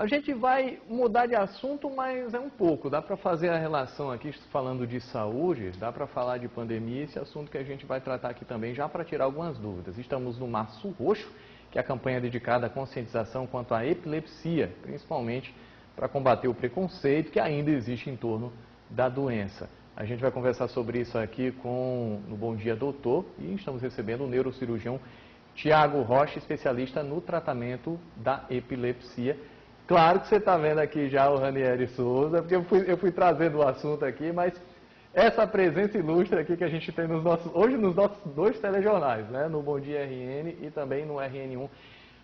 A gente vai mudar de assunto, mas é um pouco. Dá para fazer a relação aqui, falando de saúde, dá para falar de pandemia, esse assunto que a gente vai tratar aqui também, já para tirar algumas dúvidas. Estamos no Março Roxo, que é a campanha dedicada à conscientização quanto à epilepsia, principalmente para combater o preconceito que ainda existe em torno da doença. A gente vai conversar sobre isso aqui no Bom Dia Doutor e estamos recebendo o neurocirurgião Tiago Rocha, especialista no tratamento da epilepsia. Claro que você está vendo aqui já o Ranieri Souza, porque eu fui trazendo o assunto aqui, mas essa presença ilustre aqui que a gente tem hoje nos nossos dois telejornais, né? No Bom Dia RN e também no RN1.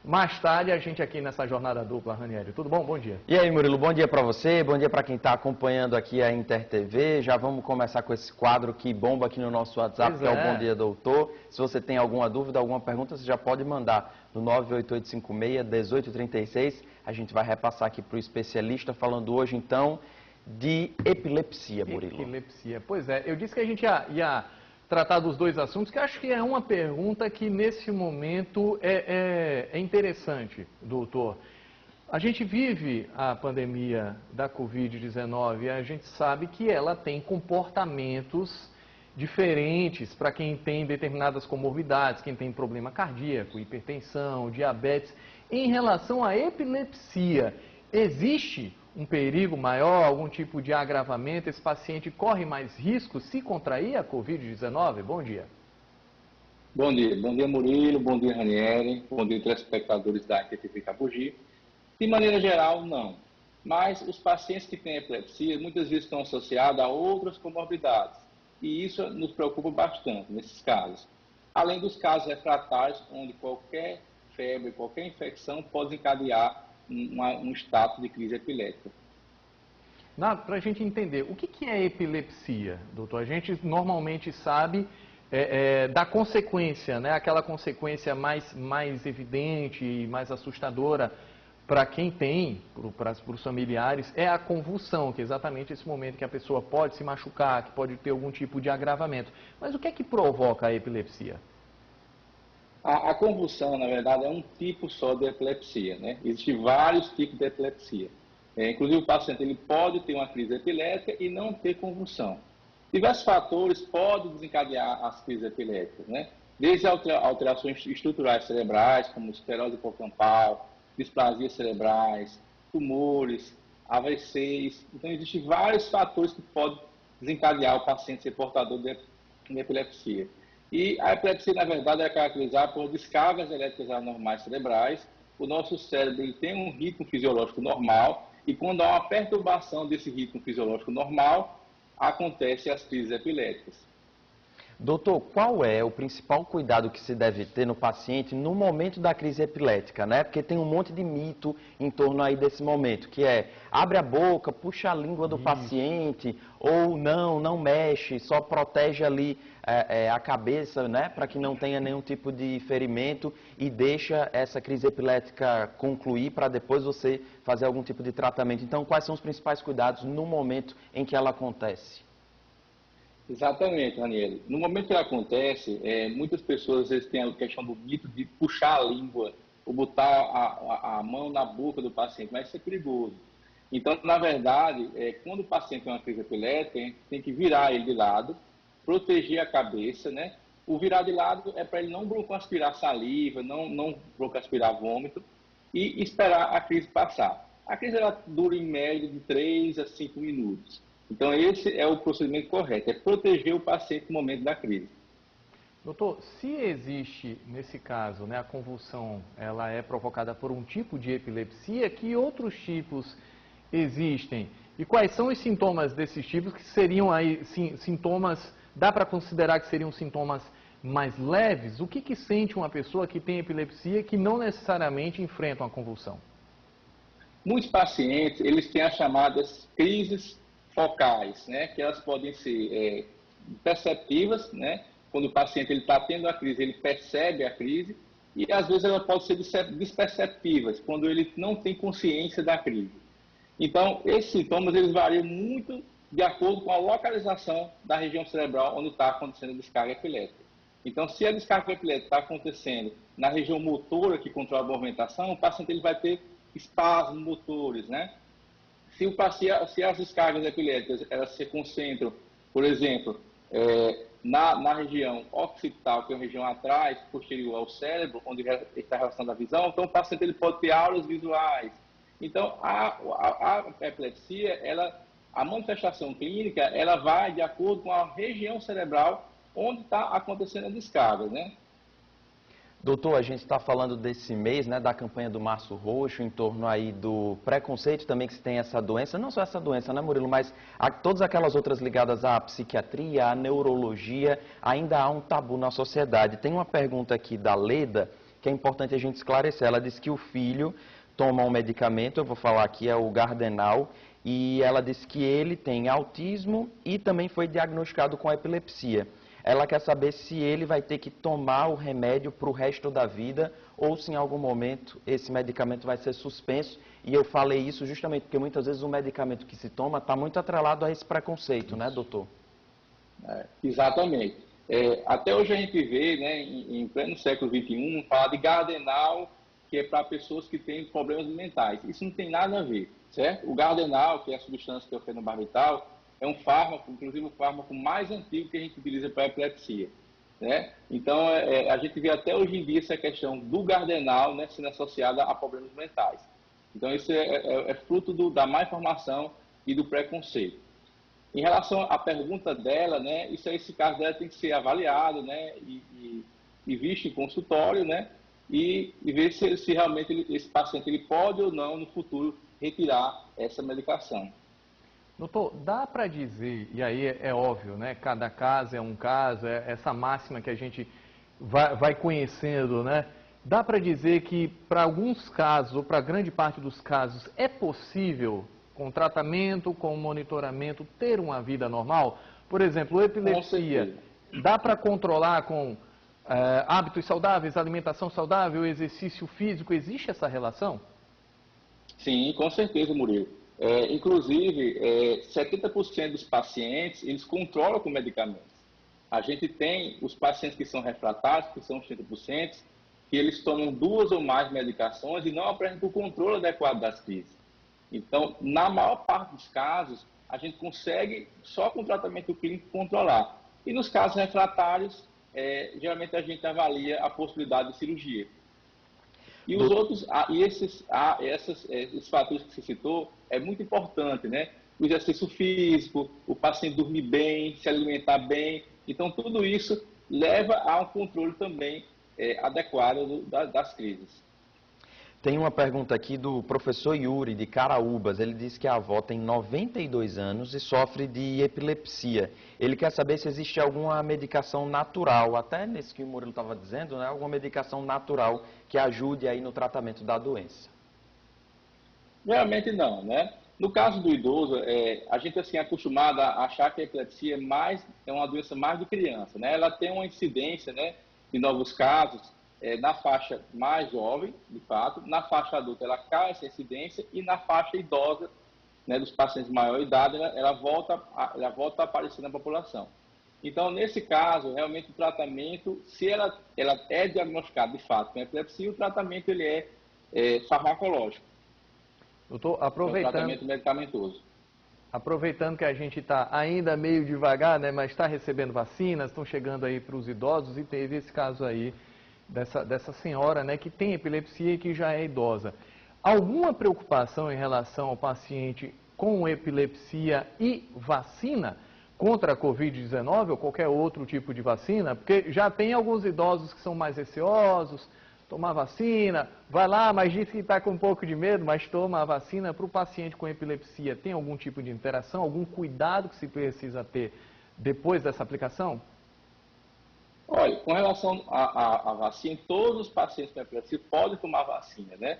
Mais tarde, a gente aqui nessa jornada dupla, Ranieri. Tudo bom? Bom dia. E aí, Murilo, bom dia para você, bom dia para quem está acompanhando aqui a Inter TV. Já vamos começar com esse quadro que bomba aqui no nosso WhatsApp, que é o Bom Dia Doutor. Se você tem alguma dúvida, alguma pergunta, você já pode mandar no 98856-1836. A gente vai repassar aqui para o especialista, falando hoje, então, de epilepsia, Murilo. Epilepsia. Pois é, eu disse que a gente ia tratar dos dois assuntos, que acho que é uma pergunta que nesse momento é interessante, doutor. A gente vive a pandemia da Covid-19 e a gente sabe que ela tem comportamentos diferentes para quem tem determinadas comorbidades, quem tem problema cardíaco, hipertensão, diabetes. Em relação à epilepsia, existe um perigo maior, algum tipo de agravamento? Esse paciente corre mais risco se contrair a Covid-19? Bom dia. Bom dia Murilo, bom dia Ranieri, bom dia telespectadores da ITV Cabugi. De maneira geral, não. Mas os pacientes que têm epilepsia muitas vezes estão associados a outras comorbidades. E isso nos preocupa bastante nesses casos. Além dos casos refratários, onde qualquer febre, qualquer infecção pode encadear um status de crise epilética. Para a gente entender, o que é epilepsia, doutor? A gente normalmente sabe da consequência, né? Aquela consequência mais evidente e mais assustadora para quem tem, para os familiares, é a convulsão, que é exatamente esse momento que a pessoa pode se machucar, que pode ter algum tipo de agravamento. Mas o que é que provoca a epilepsia? A convulsão, na verdade, é um tipo só de epilepsia, né? Existem vários tipos de epilepsia. Inclusive, o paciente ele pode ter uma crise epilética e não ter convulsão. Diversos fatores podem desencadear as crises epiléticas, né? Desde alterações estruturais cerebrais, como esclerose hipocampal, displasias cerebrais, tumores, AVCs. Então, existem vários fatores que podem desencadear o paciente ser portador de epilepsia. E a epilepsia, na verdade, é caracterizada por descargas elétricas anormais cerebrais. O nosso cérebro ele tem um ritmo fisiológico normal e quando há uma perturbação desse ritmo fisiológico normal, acontecem as crises epiléticas. Doutor, qual é o principal cuidado que se deve ter no paciente no momento da crise epilética, né? Porque tem um monte de mito em torno aí desse momento, que é abre a boca, puxa a língua do paciente, ou não mexe, só protege ali a cabeça, né? Para que não tenha nenhum tipo de ferimento e deixa essa crise epilética concluir para depois você fazer algum tipo de tratamento. Então, quais são os principais cuidados no momento em que ela acontece? Exatamente, Ranieri. No momento que ela acontece, muitas pessoas às vezes têm a questão do mito de puxar a língua ou botar a mão na boca do paciente, mas isso é perigoso. Então, na verdade, quando o paciente tem uma crise epilética, a gente tem que virar ele de lado, proteger a cabeça, né? O virar de lado é para ele não broncoaspirar saliva, não broncoaspirar vômito e esperar a crise passar. A crise ela dura em média de 3 a 5 minutos. Então, esse é o procedimento correto, é proteger o paciente no momento da crise. Doutor, se existe, nesse caso, né, a convulsão, ela é provocada por um tipo de epilepsia, que outros tipos existem? E quais são os sintomas desses tipos que seriam aí, sintomas, dá para considerar que seriam sintomas mais leves? O que sente uma pessoa que tem epilepsia que não necessariamente enfrenta uma convulsão? Muitos pacientes, eles têm as chamadas crises focais, né, que elas podem ser perceptivas, né, quando o paciente está tendo a crise, ele percebe a crise, e às vezes ela pode ser desperceptivas, quando ele não tem consciência da crise. Então, esses sintomas, eles variam muito de acordo com a localização da região cerebral onde está acontecendo a descarga epilética. Então, se a descarga epilética está acontecendo na região motora que controla a movimentação, o paciente ele vai ter espasmos motores, né? Se as descargas epiléticas elas se concentram, por exemplo, na região occipital, que é uma região atrás, posterior ao cérebro, onde está a relação da visão, então o paciente ele pode ter aulas visuais. Então, a epilepsia, a manifestação clínica, ela vai de acordo com a região cerebral onde está acontecendo a descarga, né? Doutor, a gente está falando desse mês, né, da campanha do Março Roxo, em torno aí do preconceito também que se tem essa doença, não só essa doença, né, Murilo, mas todas aquelas outras ligadas à psiquiatria, à neurologia, ainda há um tabu na sociedade. Tem uma pergunta aqui da Leda, que é importante a gente esclarecer. Ela disse que o filho toma um medicamento, eu vou falar aqui, é o Gardenal, e ela disse que ele tem autismo e também foi diagnosticado com epilepsia. Ela quer saber se ele vai ter que tomar o remédio para o resto da vida ou se em algum momento esse medicamento vai ser suspenso. E eu falei isso justamente porque muitas vezes o medicamento que se toma está muito atrelado a esse preconceito, né, doutor? Exatamente. Até hoje a gente vê, né, em pleno século XXI, falar de Gardenal, que é para pessoas que têm problemas mentais. Isso não tem nada a ver, certo? O Gardenal, que é a substância que é o fenobarbital, é um fármaco, inclusive o fármaco mais antigo que a gente utiliza para epilepsia, né? Então, a gente vê até hoje em dia essa questão do Gardenal, né, sendo associada a problemas mentais. Então, isso é fruto da má informação e do preconceito. Em relação à pergunta dela, né, esse caso dela tem que ser avaliado, né, e visto em consultório, né, e ver se realmente esse paciente ele pode ou não, no futuro, retirar essa medicação. Doutor, dá para dizer, e aí é óbvio, né? Cada caso é um caso, essa máxima que a gente vai conhecendo, né? Dá para dizer que para alguns casos, ou para grande parte dos casos, é possível, com tratamento, com monitoramento, ter uma vida normal? Por exemplo, epilepsia, dá para controlar com hábitos saudáveis, alimentação saudável, exercício físico? Existe essa relação? Sim, com certeza, Murilo. Inclusive, 70% dos pacientes, eles controlam com medicamentos. A gente tem os pacientes que são refratários, que são os 30%, que eles tomam 2 ou mais medicações e não apresentam o controle adequado das crises. Então, na maior parte dos casos, a gente consegue, só com tratamento clínico, controlar. E nos casos refratários, geralmente a gente avalia a possibilidade de cirurgia. E os outros, esses fatores que você citou, é muito importante, né? O exercício físico, o paciente dormir bem, se alimentar bem. Então, tudo isso leva a um controle também adequado das crises. Tem uma pergunta aqui do professor Yuri, de Caraúbas. Ele diz que a avó tem 92 anos e sofre de epilepsia. Ele quer saber se existe alguma medicação natural, até nesse que o Murilo estava dizendo, né? Alguma medicação natural que ajude aí no tratamento da doença. Realmente não, né? No caso do idoso, a gente assim, é acostumado a achar que a epilepsia é uma doença mais de criança, né? Ela tem uma incidência, né, de novos casos na faixa mais jovem, de fato, na faixa adulta ela cai essa incidência e na faixa idosa, né, dos pacientes de maior idade, ela volta a aparecer na população. Então, nesse caso, realmente o tratamento, se ela é diagnosticada de fato com epilepsia, o tratamento ele é farmacológico. Doutor, É um tratamento medicamentoso. Aproveitando que a gente está ainda meio devagar, né, mas está recebendo vacinas, estão chegando aí para os idosos e teve esse caso aí dessa senhora, né, que tem epilepsia e que já é idosa. Alguma preocupação em relação ao paciente com epilepsia e vacina contra a Covid-19 ou qualquer outro tipo de vacina? Porque já tem alguns idosos que são mais receosos, tomar vacina, vai lá, mas diz que está com um pouco de medo, mas toma a vacina. Para o paciente com epilepsia, tem algum tipo de interação, algum cuidado que se precisa ter depois dessa aplicação? Olha, com relação à vacina, todos os pacientes com epilepsia podem tomar vacina, né?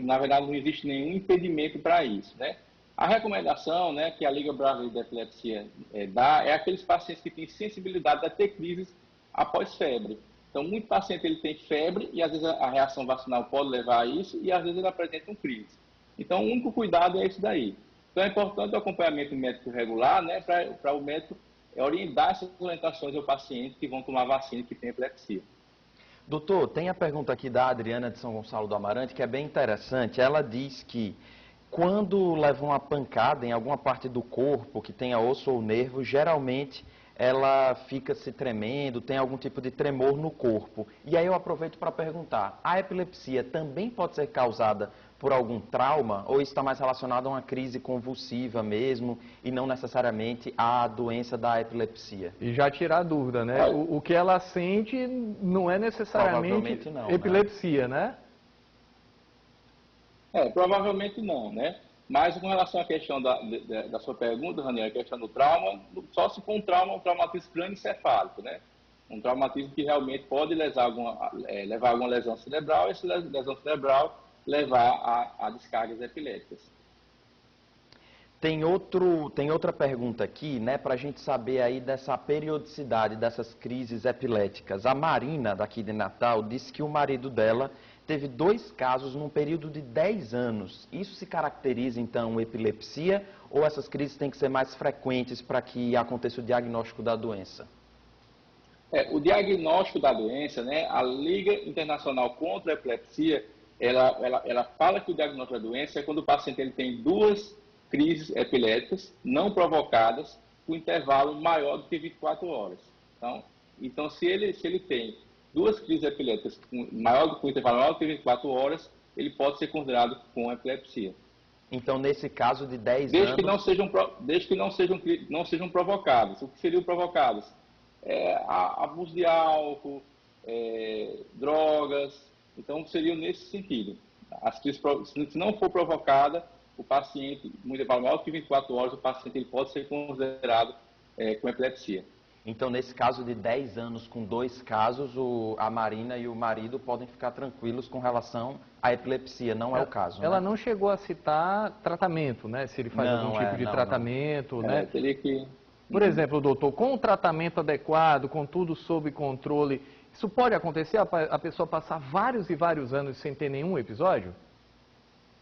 Na verdade, não existe nenhum impedimento para isso, né? A recomendação, né, que a Liga Brasileira de Epilepsia dá é aqueles pacientes que têm sensibilidade a ter crises após febre. Então, muito paciente ele tem febre e às vezes a reação vacinal pode levar a isso e às vezes ele apresenta um crise. Então, o único cuidado é esse daí. Então, é importante o acompanhamento médico regular, né, para o médico orientar essas orientações ao paciente que vão tomar vacina que tem epilepsia. Doutor, tem a pergunta aqui da Adriana de São Gonçalo do Amarante, que é bem interessante. Ela diz que quando leva uma pancada em alguma parte do corpo, que tenha osso ou nervo, geralmente ela fica se tremendo, tem algum tipo de tremor no corpo. E aí eu aproveito para perguntar, a epilepsia também pode ser causada por algum trauma, ou está mais relacionado a uma crise convulsiva mesmo, e não necessariamente à doença da epilepsia? E já tirar a dúvida, né? O que ela sente não é necessariamente Provavelmente não, epilepsia, né? Provavelmente não, né? Mas com relação à questão da sua pergunta, Raniel, a questão do trauma, só se for um traumatismo crânioencefálico, né? Um traumatismo que realmente pode levar alguma lesão cerebral, e essa lesão cerebral levar a descargas epiléticas. Tem outra pergunta aqui, né, para a gente saber aí dessa periodicidade dessas crises epiléticas. A Marina, daqui de Natal, disse que o marido dela teve 2 casos num período de 10 anos. Isso se caracteriza, então, epilepsia, ou essas crises têm que ser mais frequentes para que aconteça o diagnóstico da doença? O diagnóstico da doença, né, a Liga Internacional contra a Epilepsia, ela fala que o diagnóstico da doença é quando o paciente ele tem 2 crises epiléticas não provocadas com intervalo maior do que 24 horas. Então se ele tem 2 crises epiléticas com intervalo maior do que 24 horas, ele pode ser considerado com epilepsia. Então, nesse caso de 10 desde anos... Desde que não sejam provocados. O que seriam provocados? Abuso de álcool, drogas. Então, seriam nesse sentido. As crises, se não for provocada, o paciente, muito intervalo maior que 24 horas, o paciente ele pode ser considerado com epilepsia. Então, nesse caso de 10 anos com 2 casos, a Marina e o marido podem ficar tranquilos com relação à epilepsia, não é o caso, Ela né? não chegou a citar tratamento, né? Se ele faz algum tipo de tratamento, né? Teria que... Por exemplo, doutor, com o tratamento adequado, com tudo sob controle, isso pode acontecer, a pessoa passar vários e vários anos sem ter nenhum episódio?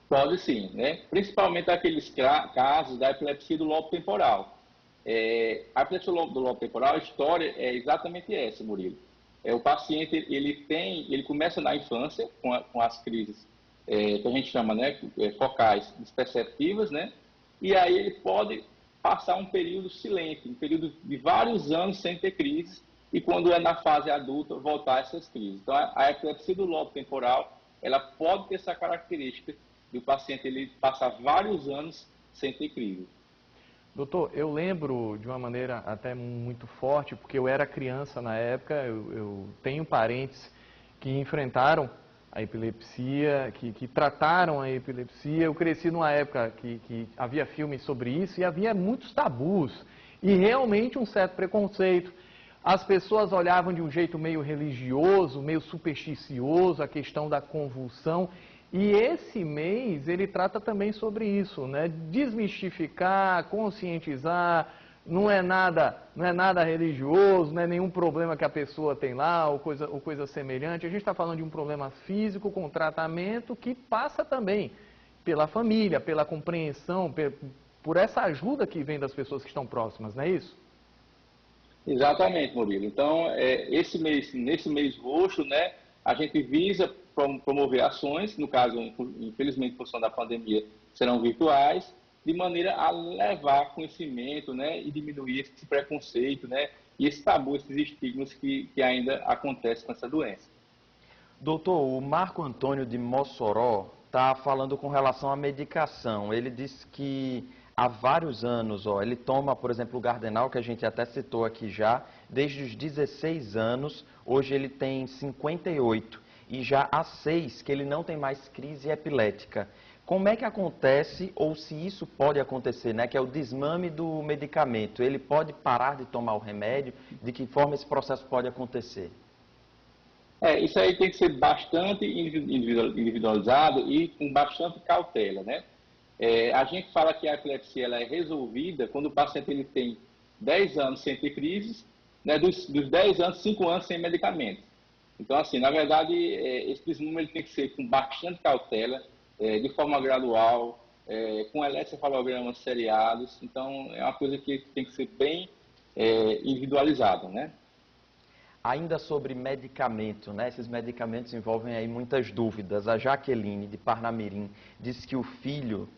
Pode sim, né? Principalmente aqueles casos da epilepsia do lobo temporal. A epilepsia do lobo temporal, a história é exatamente essa, Murilo. O paciente, ele começa na infância com as crises que a gente chama, né, focais desperceptivas, né? E aí ele pode passar um período silente, um período de vários anos sem ter crises, e quando é na fase adulta, voltar a essas crises. Então, a epilepsia do lobo temporal, ela pode ter essa característica de o paciente ele passar vários anos sem ter crise. Doutor, eu lembro de uma maneira até muito forte, porque eu era criança na época, eu tenho parentes que enfrentaram a epilepsia, que trataram a epilepsia. Eu cresci numa época que havia filmes sobre isso e havia muitos tabus e realmente um certo preconceito. As pessoas olhavam de um jeito meio religioso, meio supersticioso, a questão da convulsão. E esse mês ele trata também sobre isso, né? Desmistificar, conscientizar, não é nada religioso, não é nenhum problema que a pessoa tem lá ou coisa semelhante. A gente está falando de um problema físico com tratamento que passa também pela família, pela compreensão, por essa ajuda que vem das pessoas que estão próximas, não é isso? Exatamente, Murilo. Então, nesse mês roxo, né, a gente visa promover ações, no caso, infelizmente, em função da pandemia, serão virtuais, de maneira a levar conhecimento, né, e diminuir esse preconceito, né, e esse tabu, esses estigmas que ainda acontecem com essa doença. Doutor, o Marco Antônio de Mossoró está falando com relação à medicação. Ele disse que há vários anos, ele toma, por exemplo, o Gardenal, que a gente até citou aqui já, desde os 16 anos, hoje ele tem 58, e já há 6 que ele não tem mais crise epilética. Como é que acontece, ou se isso pode acontecer, né, que é o desmame do medicamento? Ele pode parar de tomar o remédio? De que forma esse processo pode acontecer? Isso aí tem que ser bastante individualizado e com bastante cautela, né? A gente fala que a epilepsia ela é resolvida quando o paciente ele tem 10 anos sem ter crises, né? Dos 10 anos, 5 anos sem medicamento. Então, assim, na verdade, esse desmame ele tem que ser com bastante cautela, de forma gradual, com eletrocefalogramas seriados. Então, é uma coisa que tem que ser bem individualizada, né? Ainda sobre medicamento, né? Esses medicamentos envolvem aí muitas dúvidas. A Jaqueline, de Parnamirim, diz que o filho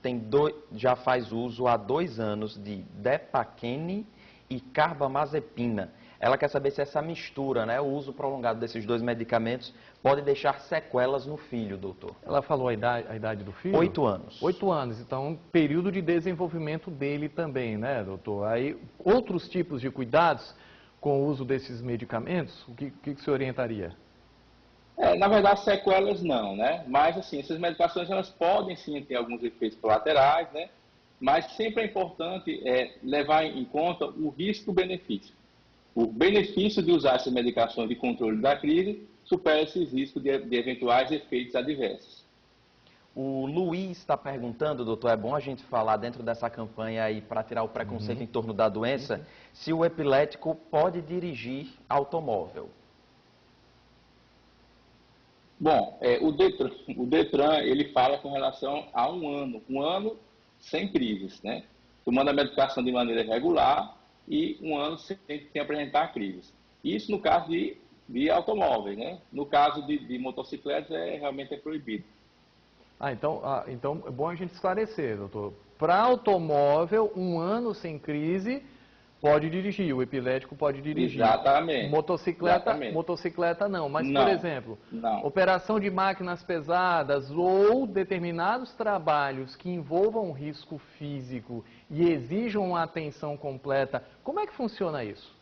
já faz uso há 2 anos de Depaquene e carbamazepina. Ela quer saber se essa mistura, né, o uso prolongado desses 2 medicamentos, pode deixar sequelas no filho, doutor. Ela falou a idade do filho? 8 anos. 8 anos, então período de desenvolvimento dele também, né, doutor? Aí, outros tipos de cuidados com o uso desses medicamentos, o que se orientaria? Na verdade, sequelas não, né? Mas, assim, essas medicações, elas podem sim ter alguns efeitos colaterais, né? Mas sempre é importante levar em conta o risco-benefício. O benefício de usar essas medicações de controle da crise supera esses riscos de eventuais efeitos adversos. O Luiz está perguntando, doutor, é bom a gente falar dentro dessa campanha aí para tirar o preconceito em torno da doença, se o epilético pode dirigir automóvel. Bom, o Detran, ele fala com relação a um ano sem crises, né? Tomando a medicação de maneira regular e um ano sem apresentar crises. Isso no caso de automóveis, né? No caso de motocicletas, realmente é proibido. Então é bom a gente esclarecer, doutor. Para automóvel, 1 ano sem crise, pode dirigir, o epilético pode dirigir. Exatamente. Motocicleta não, mas não, por exemplo, não. Operação de máquinas pesadas ou determinados trabalhos que envolvam risco físico e exijam uma atenção completa, como é que funciona isso?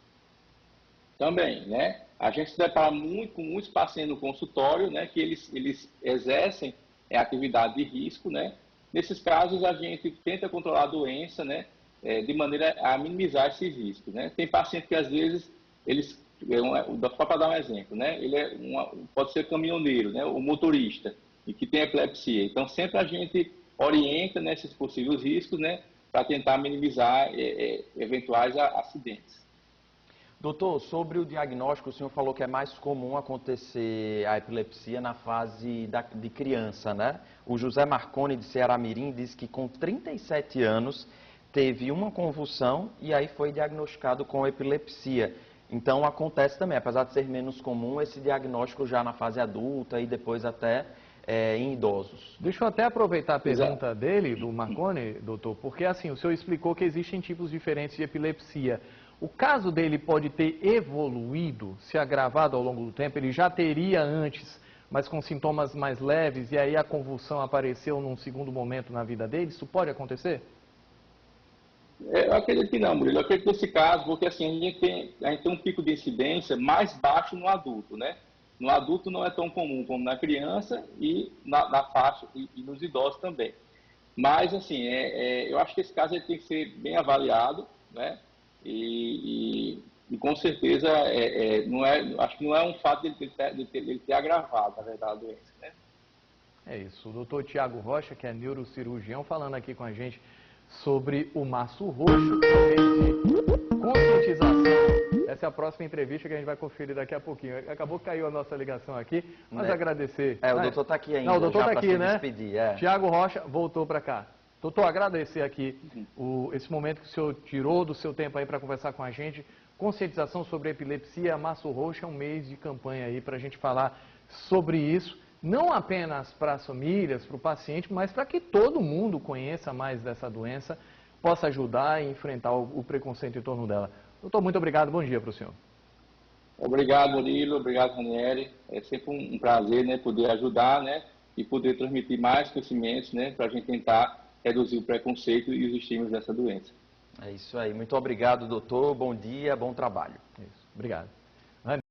Também, né? A gente se depara muito com muitos pacientes no consultório, né, que eles exercem atividade de risco, né? Nesses casos, a gente tenta controlar a doença, né, de maneira a minimizar esses riscos, né? Tem paciente que, às vezes, só para dar um exemplo, né? Pode ser caminhoneiro, né, o motorista, e que tem epilepsia. Então, sempre a gente orienta nesses possíveis riscos, né, para tentar minimizar eventuais acidentes. Doutor, sobre o diagnóstico, o senhor falou que é mais comum acontecer a epilepsia na fase de criança, né? O José Marconi, de Ceará-Mirim, disse que com 37 anos teve uma convulsão e aí foi diagnosticado com epilepsia. Então acontece também, apesar de ser menos comum, esse diagnóstico já na fase adulta e depois até em idosos. Deixa eu até aproveitar a pergunta dele, do Marconi, doutor, porque assim, o senhor explicou que existem tipos diferentes de epilepsia. O caso dele pode ter evoluído, se agravado ao longo do tempo, ele já teria antes, mas com sintomas mais leves, e aí a convulsão apareceu num segundo momento na vida dele? Isso pode acontecer? Eu acredito que não, Murilo. Eu acredito nesse caso, porque assim, a gente tem um pico de incidência mais baixo no adulto, né? No adulto não é tão comum como na criança e na faixa e nos idosos também. Mas, assim, eu acho que esse caso ele tem que ser bem avaliado, né? E com certeza, acho que não é um fato dele ter agravado, na verdade, a doença, né? É isso. O doutor Tiago Rocha, que é neurocirurgião, falando aqui com a gente sobre o Março Roxo, que é um mês de conscientização. Essa é a próxima entrevista que a gente vai conferir daqui a pouquinho. Acabou que caiu a nossa ligação aqui, mas agradecer. O doutor está aqui ainda. Não, o doutor está aqui, né? Despedir, Tiago Rocha voltou para cá. Doutor, agradecer aqui esse momento que o senhor tirou do seu tempo aí para conversar com a gente. Conscientização sobre epilepsia, Março Roxo é um mês de campanha aí para a gente falar sobre isso. Não apenas para as famílias, para o paciente, mas para que todo mundo conheça mais dessa doença, possa ajudar a enfrentar o preconceito em torno dela. Doutor, muito obrigado. Bom dia para o senhor. Obrigado, Murilo. Obrigado, Ranieri. É sempre um prazer, né, poder ajudar, né, e poder transmitir mais conhecimentos, né, para a gente tentar reduzir o preconceito e os estímulos dessa doença. É isso aí. Muito obrigado, doutor. Bom dia, bom trabalho. Isso. Obrigado.